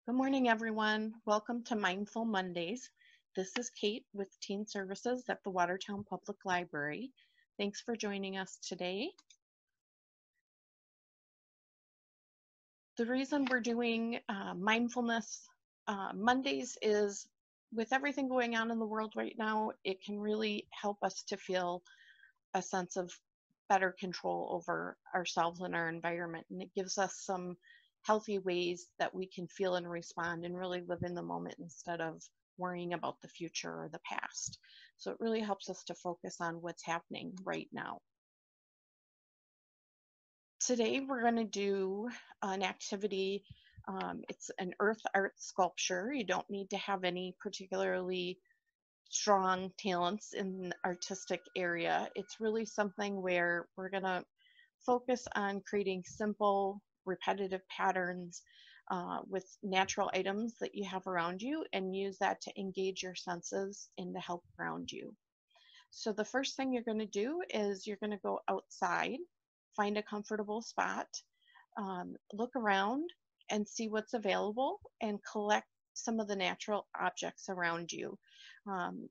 Good morning, everyone. Welcome to Mindful Mondays. This is Kate with Teen Services at the Watertown Public Library. Thanks for joining us today. The reason we're doing Mindfulness Mondays is with everything going on in the world right now, it can really help us to feel a sense of better control over ourselves and our environment. And it gives us some healthy ways that we can feel and respond and really live in the moment instead of worrying about the future or the past. So it really helps us to focus on what's happening right now. Today we're going to do an activity. It's an earth art sculpture. You don't need to have any particularly strong talents in the artistic area. It's really something where we're going to focus on creating simple, repetitive patterns with natural items that you have around you and use that to engage your senses and to help ground you. So the first thing you're going to do is you're going to go outside, find a comfortable spot, look around and see what's available and collect some of the natural objects around you.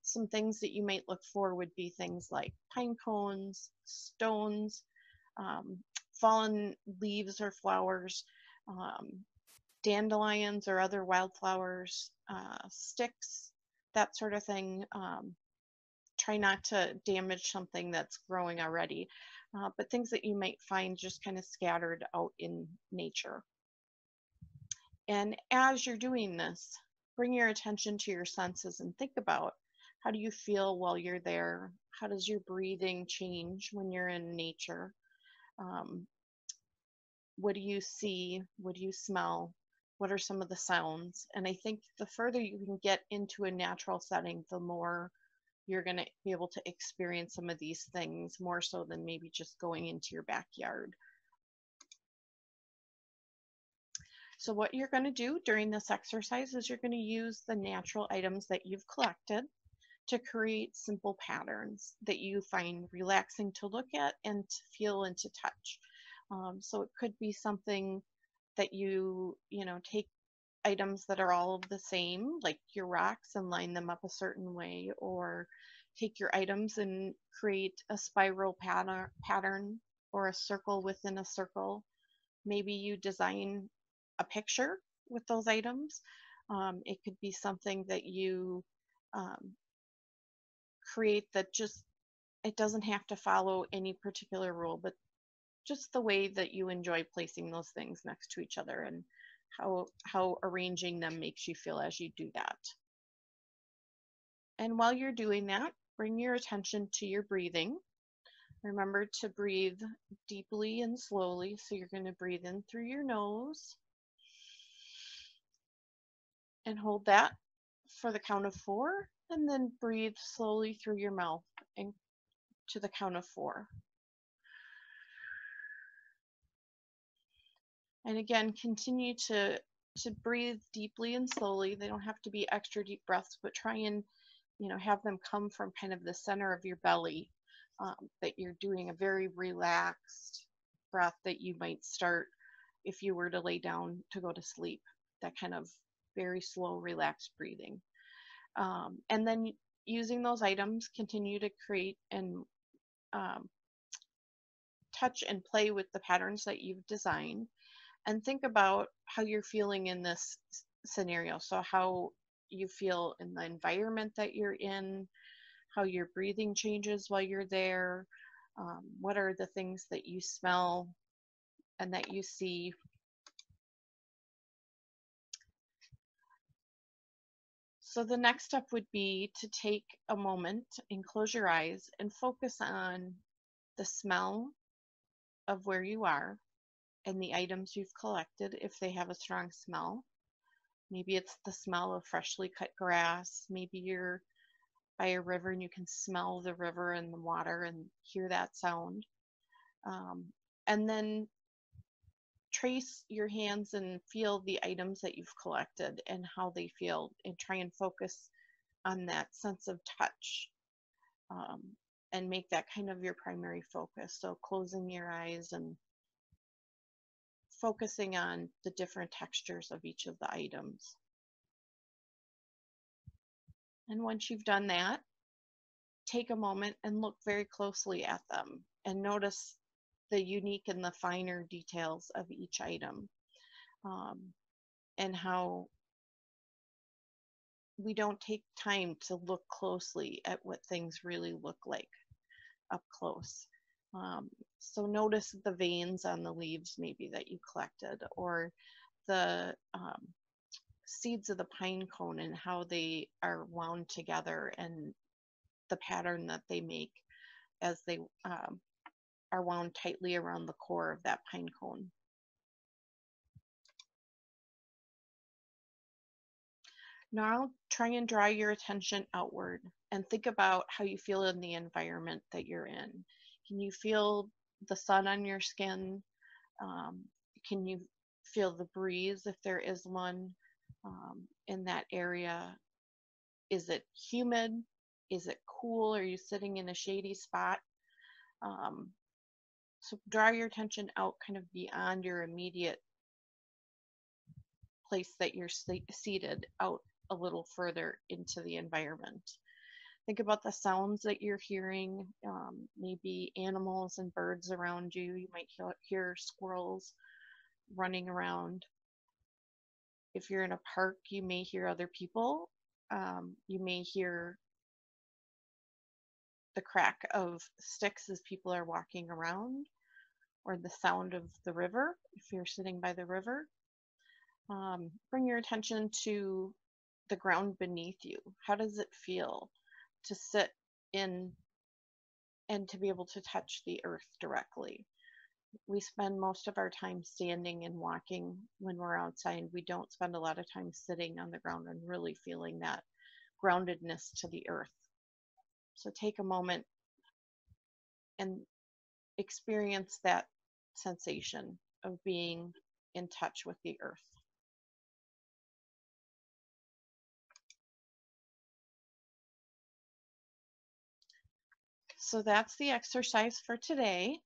Some things that you might look for would be things like pine cones, stones, fallen leaves or flowers, dandelions or other wildflowers, sticks, that sort of thing. Try not to damage something that's growing already, but things that you might find just kind of scattered out in nature. And as you're doing this, bring your attention to your senses and think about how do you feel while you're there? How does your breathing change when you're in nature? What do you see? What do you smell? What are some of the sounds? And I think the further you can get into a natural setting, the more you're going to be able to experience some of these things more so than maybe just going into your backyard. So what you're going to do during this exercise is you're going to use the natural items that you've collected to create simple patterns that you find relaxing to look at and to feel and to touch. So it could be something that you take items that are all the same, like your rocks, and line them up a certain way, or take your items and create a spiral pattern or a circle within a circle. Maybe you design a picture with those items. It could be something that you create that just, it doesn't have to follow any particular rule, but just the way that you enjoy placing those things next to each other and how arranging them makes you feel as you do that. And while you're doing that, bring your attention to your breathing. Remember to breathe deeply and slowly. So you're going to breathe in through your nose and hold that for the count of 4, and then breathe slowly through your mouth and to the count of 4. And again, continue to breathe deeply and slowly. They don't have to be extra deep breaths, but try and have them come from kind of the center of your belly, that you're doing a very relaxed breath that you might start if you were to lay down to go to sleep, that kind of very slow, relaxed breathing. And then using those items, continue to create and touch and play with the patterns that you've designed, and think about how you're feeling in this scenario. So how you feel in the environment that you're in, how your breathing changes while you're there, what are the things that you smell and that you see. So the next step would be to take a moment and close your eyes and focus on the smell of where you are and the items you've collected if they have a strong smell. Maybe it's the smell of freshly cut grass. Maybe you're by a river and you can smell the river and the water and hear that sound. And then trace your hands and feel the items that you've collected and how they feel, and try and focus on that sense of touch, and make that kind of your primary focus. So closing your eyes and focusing on the different textures of each of the items. And once you've done that, take a moment and look very closely at them and notice the unique and the finer details of each item, and how we don't take time to look closely at what things really look like up close. So notice the veins on the leaves maybe that you collected, or the seeds of the pine cone and how they are wound together, and the pattern that they make as they are wound tightly around the core of that pine cone. Now try and draw your attention outward and think about how you feel in the environment that you're in. Can you feel the sun on your skin? Can you feel the breeze if there is one in that area? Is it humid? Is it cool? Are you sitting in a shady spot? So draw your attention out kind of beyond your immediate place that you're seated, out a little further into the environment. Think about the sounds that you're hearing, maybe animals and birds around you. You might hear squirrels running around. If you're in a park, you may hear other people. You may hear the crack of sticks as people are walking around, or the sound of the river if you're sitting by the river. Bring your attention to the ground beneath you. How does it feel to sit in and to be able to touch the earth directly? We spend most of our time standing and walking when we're outside. We don't spend a lot of time sitting on the ground and really feeling that groundedness to the earth. So take a moment and experience that sensation of being in touch with the earth. So that's the exercise for today.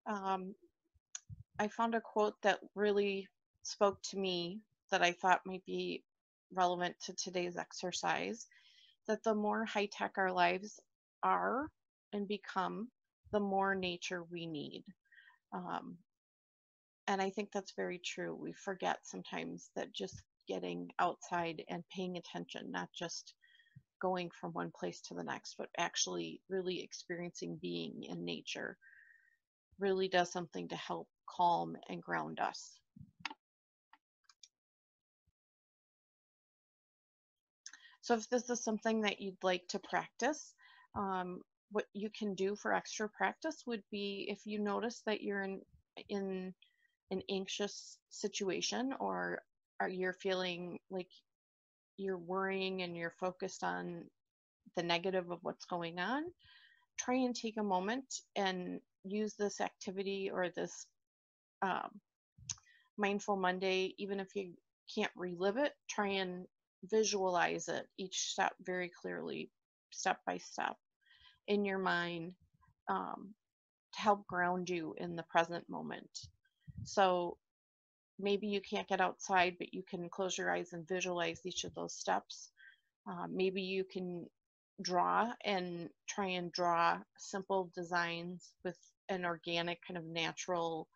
I found a quote that really spoke to me that I thought might be relevant to today's exercise, that the more high-tech our lives are and become, the more nature we need. And I think that's very true. We forget sometimes that just getting outside and paying attention, not just going from one place to the next, but actually really experiencing being in nature, really does something to help calm and ground us. So if this is something that you'd like to practice, what you can do for extra practice would be, if you notice that you're in an anxious situation, or you're feeling like you're worrying and you're focused on the negative of what's going on, try and take a moment and use this activity or this Mindful Monday. Even if you can't relive it, try and visualize it, each step very clearly, step by step, in your mind, to help ground you in the present moment. So maybe you can't get outside, but you can close your eyes and visualize each of those steps. Maybe you can draw and try and draw simple designs with an organic kind of natural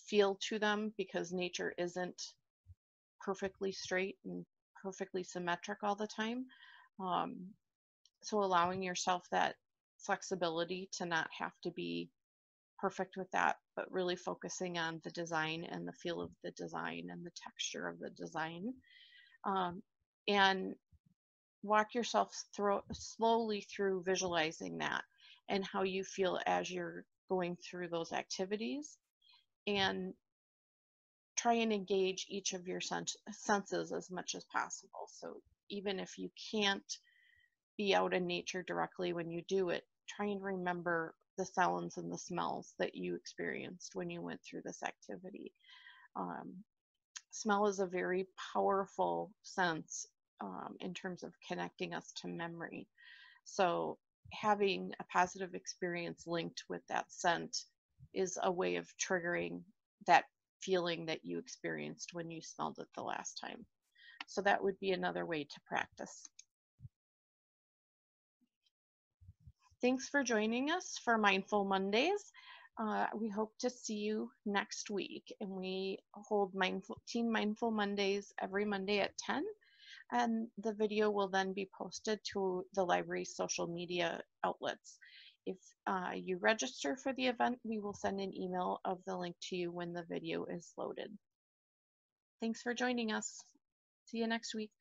feel to them, because nature isn't perfectly straight and perfectly symmetric all the time. So allowing yourself that flexibility to not have to be perfect with that, but really focusing on the design and the feel of the design and the texture of the design. And walk yourself slowly through visualizing that and how you feel as you're going through those activities, and try and engage each of your senses as much as possible. So even if you can't be out in nature directly when you do it, try and remember the sounds and the smells that you experienced when you went through this activity. Smell is a very powerful sense in terms of connecting us to memory. So having a positive experience linked with that scent is a way of triggering that feeling that you experienced when you smelled it the last time. So that would be another way to practice. Thanks for joining us for Mindful Mondays. We hope to see you next week. And we hold Team Mindful Mondays every Monday at 10. And the video will then be posted to the library's social media outlets. If you register for the event, we will send an email of the link to you when the video is loaded. Thanks for joining us. See you next week.